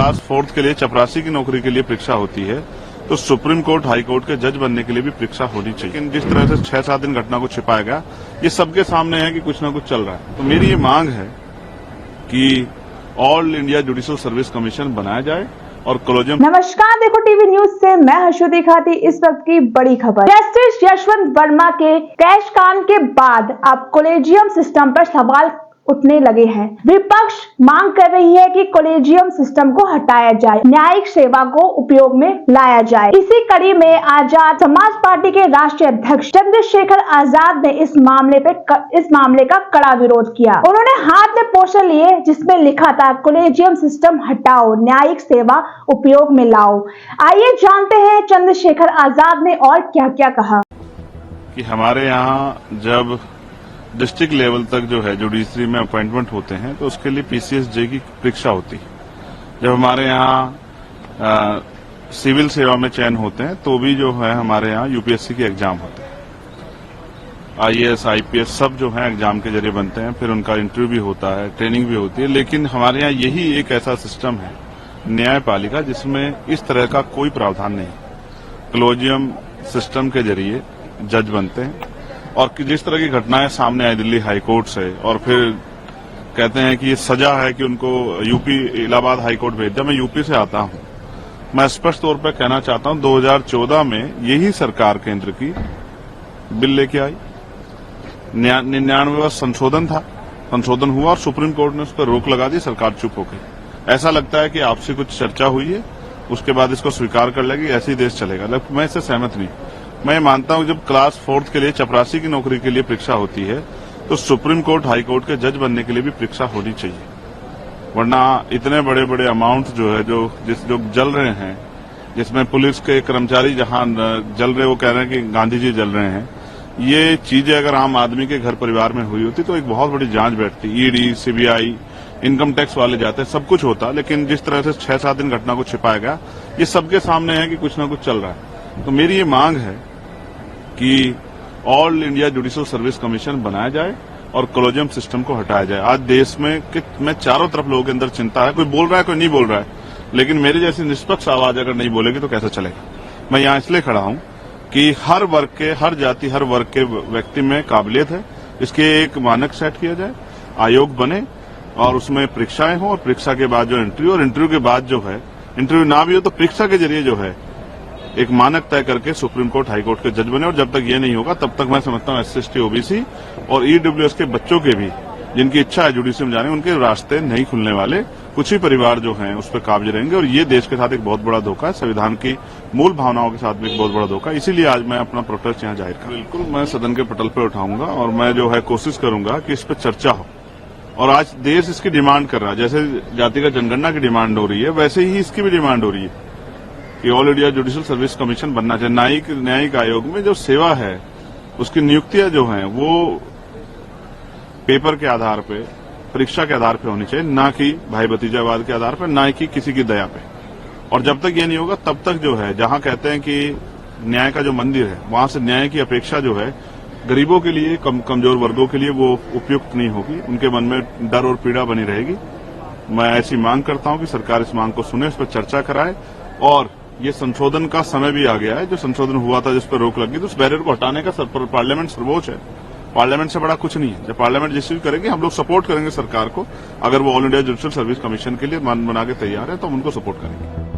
Class 4th के लिए चपरासी की नौकरी के लिए परीक्षा होती है तो सुप्रीम कोर्ट हाई कोर्ट के जज बनने के लिए भी परीक्षा होनी चाहिए। लेकिन जिस तरह से 6-7 दिन घटना को छिपाया गया, ये सबके सामने है कि कुछ ना कुछ चल रहा है। तो मेरी ये मांग है कि all India judicial service commission बनाया जाए और कॉलेजियम। नमस्कार, देखो टीवी न्यूज से मैं हर्षुदी खाती। इस वक्त की बड़ी खबर, जस्टिस यशवंत वर्मा के कैश कांड के बाद अब कॉलेजियम सिस्टम पर सवाल उठने लगे हैं। विपक्ष मांग कर रही है कि कॉलेजियम सिस्टम को हटाया जाए, न्यायिक सेवा को उपयोग में लाया जाए। इसी कड़ी में आजाद समाज पार्टी के राष्ट्रीय अध्यक्ष चंद्रशेखर आजाद ने इस मामले का कड़ा विरोध किया। उन्होंने हाथ में पोस्टर लिए जिसमें लिखा था, कॉलेजियम सिस्टम हटाओ, न्यायिक सेवा उपयोग में लाओ। आइए जानते हैं चंद्रशेखर आजाद ने और क्या क्या कहा। कि हमारे यहाँ जब डिस्ट्रिक्ट लेवल तक जो है जुडिशरी में अपॉइंटमेंट होते हैं तो उसके लिए पीसीएसजे की परीक्षा होती है। जब हमारे यहाँ सिविल सेवा में चयन होते हैं तो भी जो है हमारे यहाँ यूपीएससी के एग्जाम होते हैं। आईएएस आईपीएस सब जो है एग्जाम के जरिए बनते हैं, फिर उनका इंटरव्यू भी होता है, ट्रेनिंग भी होती है। लेकिन हमारे यहाँ यही एक ऐसा सिस्टम है न्यायपालिका जिसमें इस तरह का कोई प्रावधान नहीं। कॉलेजियम सिस्टम के जरिए जज बनते हैं और जिस तरह की घटनाएं सामने आई दिल्ली हाई कोर्ट से, और फिर कहते हैं कि ये सजा है कि उनको यूपी इलाहाबाद हाई कोर्ट भेज दिया। मैं यूपी से आता हूं, मैं स्पष्ट तौर पर कहना चाहता हूं 2014 में यही सरकार केंद्र की बिल लेके आई, 99वां संशोधन हुआ और सुप्रीम कोर्ट ने उस पर रोक लगा दी, सरकार चुप हो गई। ऐसा लगता है कि आपसे कुछ चर्चा हुई है, उसके बाद इसको स्वीकार कर लेगी, ऐसे ही देश चलेगा। मैं इससे सहमत नहीं। मैं मानता हूं जब क्लास 4th के लिए चपरासी की नौकरी के लिए परीक्षा होती है तो सुप्रीम कोर्ट हाई कोर्ट के जज बनने के लिए भी परीक्षा होनी चाहिए। वरना इतने बड़े बड़े अमाउंट जो है जो जल रहे हैं, जिसमें पुलिस के कर्मचारी जहां जल रहे वो कह रहे हैं कि गांधी जी जल रहे हैं, ये चीजें अगर आम आदमी के घर परिवार में हुई होती तो एक बहुत बड़ी जांच बैठती। ईडी, सीबीआई, इनकम टैक्स वाले जाते, सब कुछ होता। लेकिन जिस तरह से 6-7 दिन घटना को छिपाया गया, ये सबके सामने है कि कुछ ना कुछ चल रहा है। तो मेरी ये मांग है कि all India judicial service commission बनाया जाए और कॉलेजियम सिस्टम को हटाया जाए। आज देश में चारों तरफ लोगों के अंदर चिंता है, कोई बोल रहा है कोई नहीं बोल रहा है, लेकिन मेरी जैसी निष्पक्ष आवाज अगर नहीं बोलेगी तो कैसे चलेगा। मैं यहाँ इसलिए खड़ा हूँ कि हर वर्ग के, हर जाति, हर वर्ग के व्यक्ति में काबिलियत है, इसके एक मानक सेट किया जाए, आयोग बने और उसमें परीक्षाएं हो, और परीक्षा के बाद जो इंटरव्यू, और इंटरव्यू के बाद जो है, इंटरव्यू ना भी हो तो परीक्षा के जरिए जो है एक मानक तय करके सुप्रीम कोर्ट हाई कोर्ट के जज बने। और जब तक ये नहीं होगा तब तक मैं समझता हूँ SC/ST OBC और EWS के बच्चों के भी, जिनकी इच्छा है जुडिशरी में जाने, उनके रास्ते नहीं खुलने वाले। कुछ ही परिवार जो हैं उस पर काबिज रहेंगे और ये देश के साथ एक बहुत बड़ा धोखा है, संविधान की मूल भावनाओं के साथ भी एक बहुत बड़ा धोखा है। इसीलिए आज मैं अपना प्रोटेस्ट यहाँ जाहिर कर, बिल्कुल मैं सदन के पटल पर उठाऊंगा और मैं जो है कोशिश करूंगा कि इस पर चर्चा हो। और आज देश इसकी डिमांड कर रहा है, जैसे जातिगत जनगणना की डिमांड हो रही है वैसे ही इसकी भी डिमांड हो रही है कि all India judicial service commission बनना चाहिए। न्यायिक आयोग में जो सेवा है उसकी नियुक्तियां जो हैं वो पेपर के आधार पे, परीक्षा के आधार पे होनी चाहिए, ना कि भाई भतीजावाद के आधार पे, ना कि किसी की दया पे। और जब तक ये नहीं होगा तब तक जो है, जहां कहते हैं कि न्याय का जो मंदिर है वहां से न्याय की अपेक्षा जो है गरीबों के लिए, कमजोर वर्गों के लिए वो उपयुक्त नहीं होगी, उनके मन में डर और पीड़ा बनी रहेगी। मैं ऐसी मांग करता हूं कि सरकार इस मांग को सुने, इस पर चर्चा कराए। और ये संशोधन का समय भी आ गया है, जो संशोधन हुआ था जिस पर रोक लगी, तो उस बैरियर को हटाने का पार्लियामेंट सर्वोच्च है। पार्लियामेंट से बड़ा कुछ नहीं है। जब पार्लियामेंट जिस चीज करेगी हम लोग सपोर्ट करेंगे सरकार को। अगर वो all India judicial service commission के लिए मन बना के तैयार है तो हम उनको सपोर्ट करेंगे।